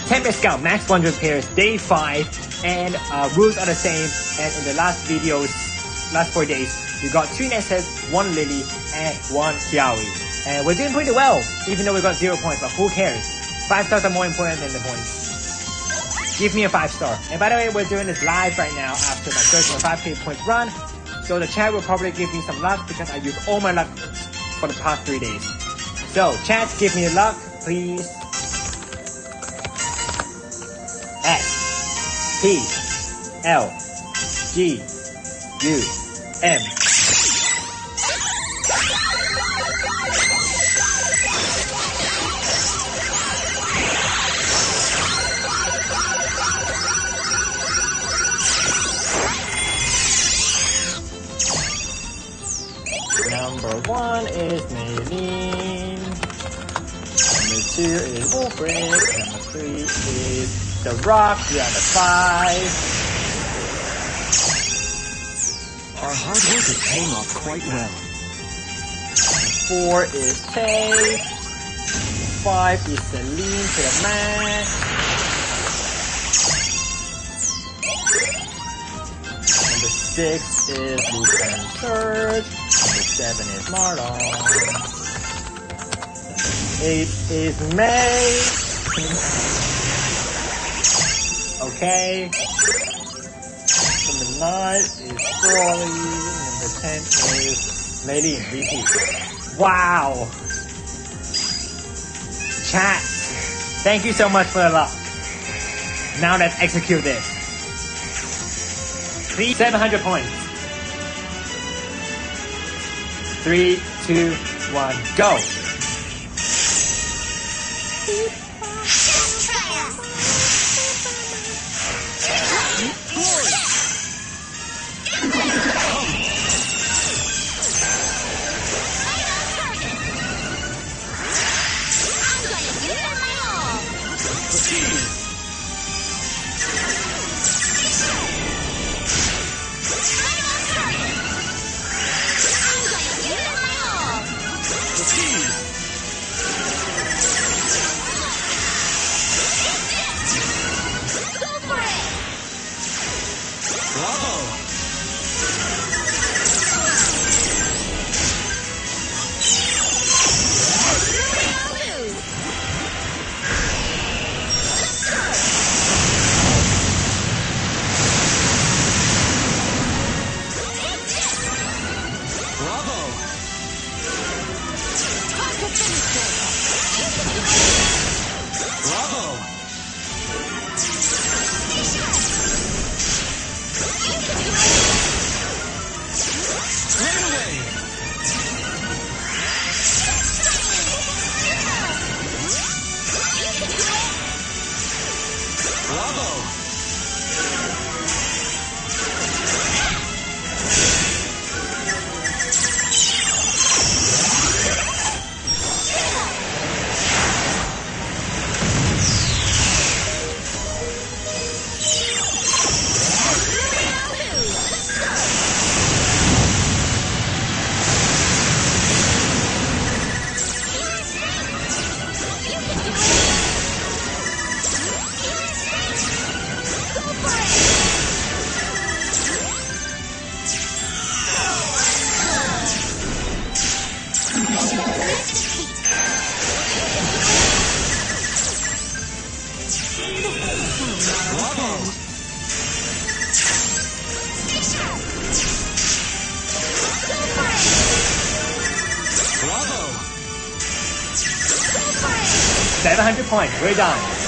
SPLgum, max 100 pairs, day 5, and rules are the same. And in the last 4 days, we got 2 Nesses, 1 Lily, and 1 Kiawi. And we're doing pretty well, even though we got 0 points, but who cares? 5 stars are more important than the points. Give me a 5 star. And by the way, we're doing this live right now after my 35k points run. So the chat will probably give me some luck because I used all my luck for the past 3 days. So chat, give me luck, please. SPLgum. Number 1 is Maylene. Number 2 is Wolfric. Number 3 is The Rock. We are the 5. Our hard work is paying off quite well. 4 is Tay. 5 is Celine to the max. Number 6 is Lieutenant Surge. Number 7 is Marlon. Number 8 is May. Okay. Number 9 is Frawley. Number 10 is Maylene, VP. Wow! Chat, thank you so much for the luck. Now let's execute this. 700 points. 3, 2, 1, go! Bravo! 700 points, we're done.